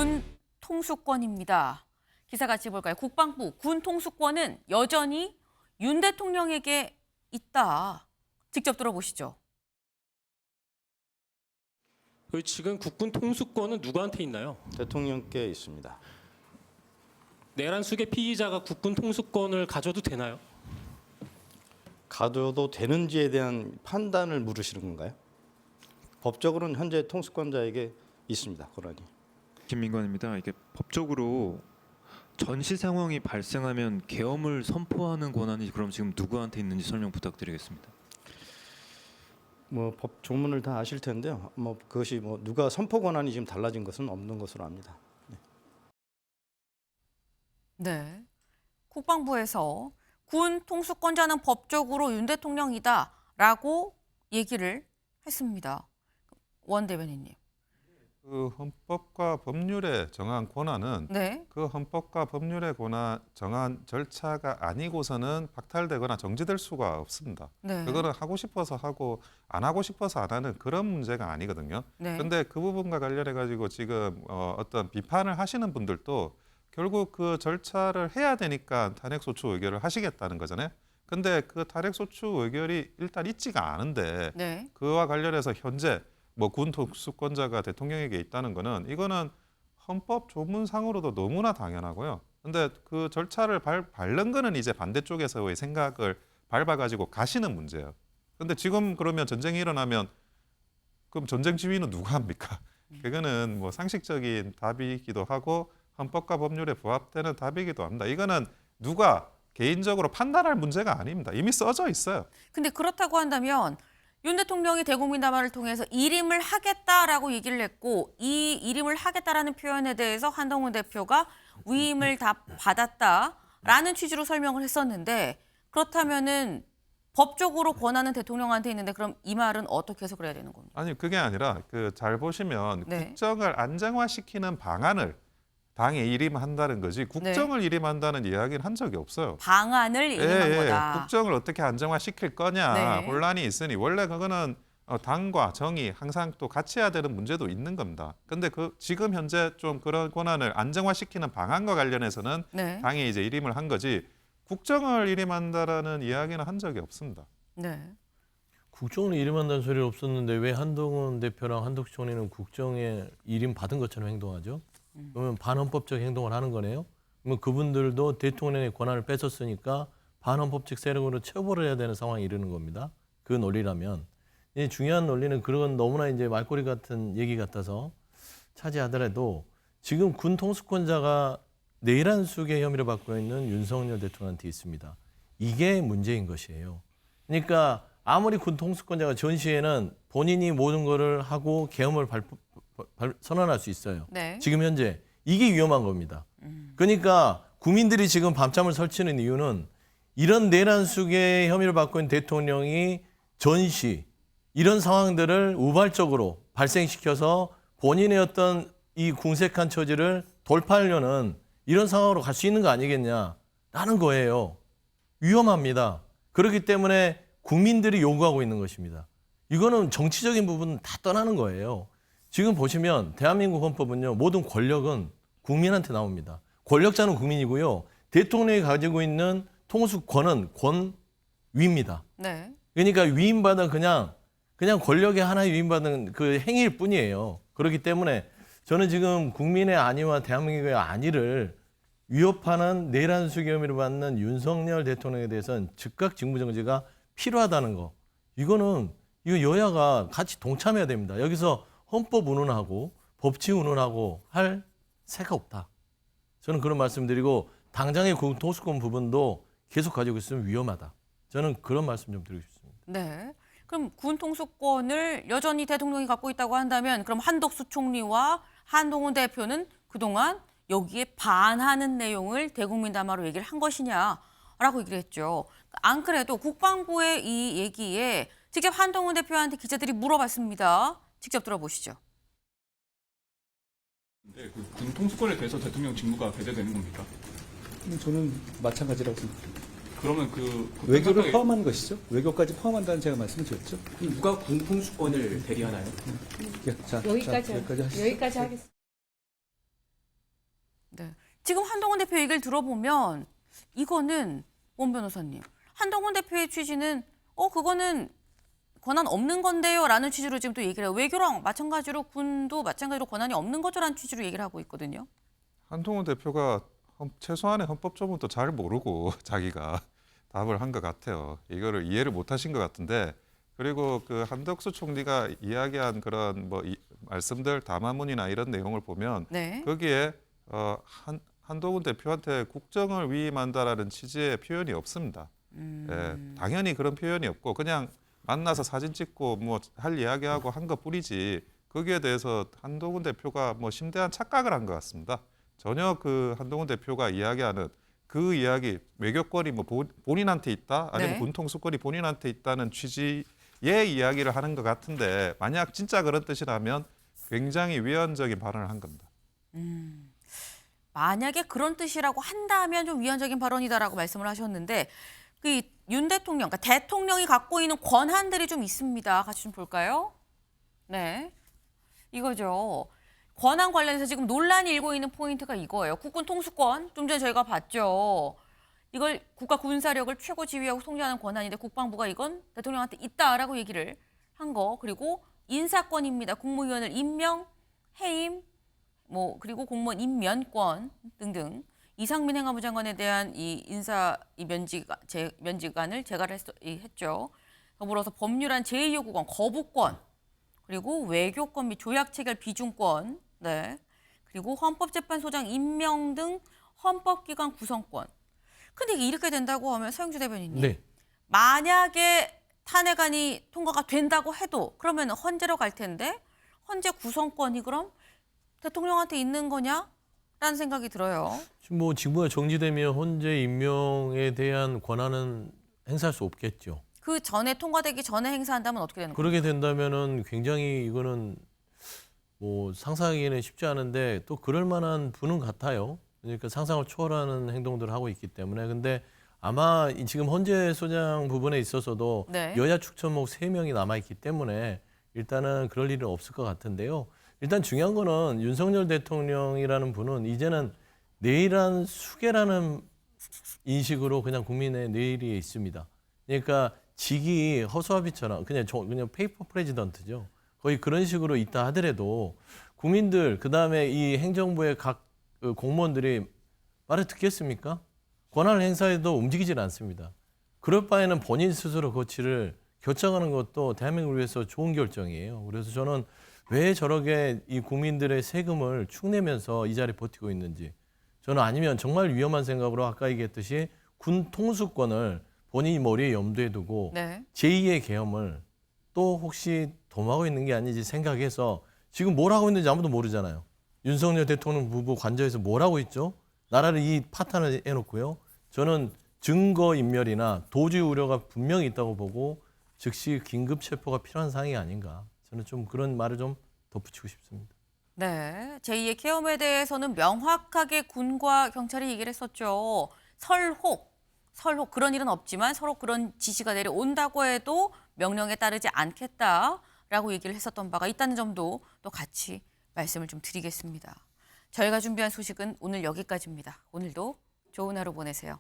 군 통수권입니다. 기사 같이 볼까요? 국방부 군 통수권은 여전히 윤 대통령에게 있다. 직접 들어보시죠. 지금 국군 통수권은 누구한테 있나요? 대통령께 있습니다. 내란 수계 피의자가 국군 통수권을 가져도 되나요? 가져도 되는지에 대한 판단을 물으시는 건가요? 법적으로는 현재 통수권자에게 있습니다. 권한이. 김민관입니다. 이게 법적으로 전시 상황이 발생하면 계엄을 선포하는 권한이 그럼 지금 누구한테 있는지 설명 부탁드리겠습니다. 법 조문을 다 아실 텐데요. 그것이 누가 선포 권한이 지금 달라진 것은 없는 것으로 압니다. 네. 국방부에서 군 통수권자는 법적으로 윤 대통령이다라고 얘기를 했습니다. 원 대변인님. 그 헌법과 법률에 정한 권한은 네. 그 헌법과 법률에 정한 절차가 아니고서는 박탈되거나 정지될 수가 없습니다. 네. 그거는 하고 싶어서 하고 안 하고 싶어서 안 하는 그런 문제가 아니거든요. 네. 그런데 그 부분과 관련해 가지고 지금 어떤 비판을 하시는 분들도 결국 그 절차를 해야 되니까 탄핵소추 의결을 하시겠다는 거잖아요. 근데 그 탄핵소추 의결이 일단 있지가 않은데 네. 그와 관련해서 현재 군 통수권자가 대통령에게 있다는 거는 이거는 헌법 조문상으로도 너무나 당연하고요. 근데 그 절차를 밟는 거는 이제 반대쪽에서의 생각을 밟아가지고 가시는 문제예요. 근데 지금 그러면 전쟁이 일어나면 그럼 전쟁 지휘는 누가 합니까? 그거는 상식적인 답이기도 하고 헌법과 법률에 부합되는 답이기도 합니다. 이거는 누가 개인적으로 판단할 문제가 아닙니다. 이미 써져 있어요. 근데 그렇다고 한다면 윤 대통령이 대국민 담화를 통해서 일임을 하겠다라고 얘기를 했고 이 일임을 하겠다라는 표현에 대해서 한동훈 대표가 위임을 다 받았다라는 취지로 설명을 했었는데 그렇다면은 법적으로 권한은 대통령한테 있는데 그럼 이 말은 어떻게 해석을 해야 되는 겁니까? 아니 그게 아니라 잘 보시면 네. 국정을 안정화시키는 방안을 당에 일임한다는 거지 국정을 일임한다는 이야기는 한 적이 없어요. 방안을 일임한 거다. 국정을 어떻게 안정화시킬 거냐 네. 혼란이 있으니 원래 그거는 당과 정이 항상 또 같이 해야 되는 문제도 있는 겁니다. 근데 지금 현재 좀 그런 권한을 안정화시키는 방안과 관련해서는 네. 당이 이제 일임을 한 거지 국정을 일임한다라는 이야기는 한 적이 없습니다. 네. 국정을 일임한다는 소리 없었는데 왜 한동훈 대표랑 한덕수 총리는 국정에 일임 받은 것처럼 행동하죠? 그러면 반헌법적 행동을 하는 거네요. 그러면 그분들도 대통령의 권한을 뺏었으니까 반헌법적 세력으로 처벌을 해야 되는 상황에 이르는 겁니다. 그 논리라면. 중요한 논리는 그런 너무나 이제 말꼬리 같은 얘기 같아서 차지하더라도 지금 군 통수권자가 내란 수계 혐의를 받고 있는 윤석열 대통령한테 있습니다. 이게 문제인 것이에요. 그러니까 아무리 군 통수권자가 전시에는 본인이 모든 거를 하고 계엄을 선언할 수 있어요. 네. 지금 현재 이게 위험한 겁니다. 그러니까 국민들이 지금 밤잠을 설치는 이유는 이런 내란 수계 혐의를 받고 있는 대통령이 전시 이런 상황들을 우발적으로 발생시켜서 본인의 어떤 이 궁색한 처지를 돌파하려는 이런 상황으로 갈 수 있는 거 아니겠냐라는 거예요. 위험합니다. 그렇기 때문에 국민들이 요구하고 있는 것입니다. 이거는 정치적인 부분은 다 떠나는 거예요. 지금 보시면 대한민국 헌법은요. 모든 권력은 국민한테 나옵니다. 권력자는 국민이고요. 대통령이 가지고 있는 통수권은 권위입니다. 네. 그러니까 위임받은 그냥 권력의 하나의 위임받은 그 행위일 뿐이에요. 그렇기 때문에 저는 지금 국민의 안위와 대한민국의 안위를 위협하는 내란 수계 혐의를 받는 윤석열 대통령에 대해서는 즉각 직무정지가 필요하다는 거. 이거 여야가 같이 동참해야 됩니다. 여기서 헌법 운운하고 법치 운운하고 할 새가 없다. 저는 그런 말씀드리고 당장의 통수권 부분도 계속 가지고 있으면 위험하다. 저는 그런 말씀 좀 드리고 싶습니다. 네. 그럼 군 통수권을 여전히 대통령이 갖고 있다고 한다면 그럼 한덕수 총리와 한동훈 대표는 그동안 여기에 반하는 내용을 대국민 담화로 얘기를 한 것이냐라고 얘기를 했죠. 안 그래도 국방부의 이 얘기에 직접 한동훈 대표한테 기자들이 물어봤습니다. 직접 들어보시죠. 네, 군 통수권에 대해서 대통령 직무가 배제되는 겁니까? 저는 마찬가지라고 생각합니다. 그러면 외교를 포함한 것이죠. 외교까지 포함한다는 제가 말씀을 드렸죠. 누가 군 통수권을 대리하나요? 자, 여기까지 하시죠. 하겠습니다. 네. 지금 한동훈 대표 얘기를 들어보면 이거는 원 변호사님, 한동훈 대표의 취지는 그거는 권한 없는 건데요라는 취지로 지금 또 얘기를 해요. 외교랑 마찬가지로 군도 마찬가지로 권한이 없는 거죠라는 취지로 얘기를 하고 있거든요. 한동훈 대표가 최소한의 헌법 조문도 잘 모르고 자기가 답을 한 것 같아요. 이거를 이해를 못 하신 것 같은데, 그리고 그 한덕수 총리가 이야기한 그런 말씀들 담화문이나 이런 내용을 보면 네. 거기에 한동훈 대표한테 국정을 위임한다라는 취지의 표현이 없습니다. 예, 당연히 그런 표현이 없고 그냥 만나서 사진 찍고 뭐 할 이야기하고 한 것뿐이지 거기에 대해서 한동훈 대표가 뭐 심대한 착각을 한 것 같습니다. 전혀 그 한동훈 대표가 이야기하는 그 이야기, 외교권이 뭐 본인한테 있다 아니면 네. 군통수권이 본인한테 있다는 취지의 이야기를 하는 것 같은데, 만약 진짜 그런 뜻이라면 굉장히 위헌적인 발언을 한 겁니다. 만약에 그런 뜻이라고 한다면 좀 위헌적인 발언이다라고 말씀을 하셨는데, 그 윤 대통령, 그러니까 대통령이 갖고 있는 권한들이 좀 있습니다. 같이 좀 볼까요? 네, 이거죠. 권한 관련해서 지금 논란이 일고 있는 포인트가 이거예요. 국군 통수권, 좀 전에 저희가 봤죠. 이걸 국가 군사력을 최고 지휘하고 통제하는 권한인데 국방부가 이건 대통령한테 있다라고 얘기를 한 거. 그리고 인사권입니다. 국무위원을 임명, 해임, 그리고 공무원 임면권 등등. 이상민 행안부 장관에 대한 이 면직안을 제가를 했죠. 더불어서 법률안 제2요구권 거부권, 그리고 외교권 및 조약 체결 비준권, 네, 그리고 헌법재판소장 임명 등 헌법기관 구성권. 근데 이게 이렇게 된다고 하면 서영주 대변인님, 네. 만약에 탄핵안이 통과가 된다고 해도 그러면 헌재로 갈 텐데 헌재 구성권이 그럼 대통령한테 있는 거냐? 라는 생각이 들어요. 지금 뭐 직무가 정지되면 헌재 임명에 대한 권한은 행사할 수 없겠죠. 그 전에 통과되기 전에 행사한다면 어떻게 되는 거예요? 그러게 된다면은 굉장히 이거는 뭐 상상하기는 쉽지 않은데 또 그럴 만한 분은 같아요. 그러니까 상상을 초월하는 행동들을 하고 있기 때문에. 근데 아마 지금 헌재 소장 부분에 있어서도 네. 여야 축천목 3명이 남아있기 때문에 일단은 그럴 일은 없을 것 같은데요. 일단 중요한 거는 윤석열 대통령이라는 분은 이제는 내일한 수계라는 인식으로 그냥 국민의 내일이 있습니다. 그러니까 직이 허수아비처럼 그냥 페이퍼 프레지던트죠. 거의 그런 식으로 있다 하더라도 국민들 그다음에 이 행정부의 각 공무원들이 말을 듣겠습니까? 권한을 행사해도 움직이질 않습니다. 그럴 바에는 본인 스스로 거취를 결정하는 것도 대한민국을 위해서 좋은 결정이에요. 그래서 저는 왜 저렇게 이 국민들의 세금을 축내면서 이 자리에 버티고 있는지, 저는 아니면 정말 위험한 생각으로 아까 얘기했듯이 군 통수권을 본인이 머리에 염두에 두고 네. 제2의 계엄을 또 혹시 도모하고 있는 게 아닌지 생각해서 지금 뭘 하고 있는지 아무도 모르잖아요. 윤석열 대통령 부부 관저에서 뭘 하고 있죠? 나라를 이 파탄을 해놓고요. 저는 증거인멸이나 도주 우려가 분명히 있다고 보고 즉시 긴급 체포가 필요한 상황이 아닌가. 저는 좀 그런 말을 좀 덧붙이고 싶습니다. 네, 제2의 계엄에 대해서는 명확하게 군과 경찰이 얘기를 했었죠. 설혹 그런 일은 없지만 서로 그런 지시가 내려온다고 해도 명령에 따르지 않겠다라고 얘기를 했었던 바가 있다는 점도 또 같이 말씀을 좀 드리겠습니다. 저희가 준비한 소식은 오늘 여기까지입니다. 오늘도 좋은 하루 보내세요.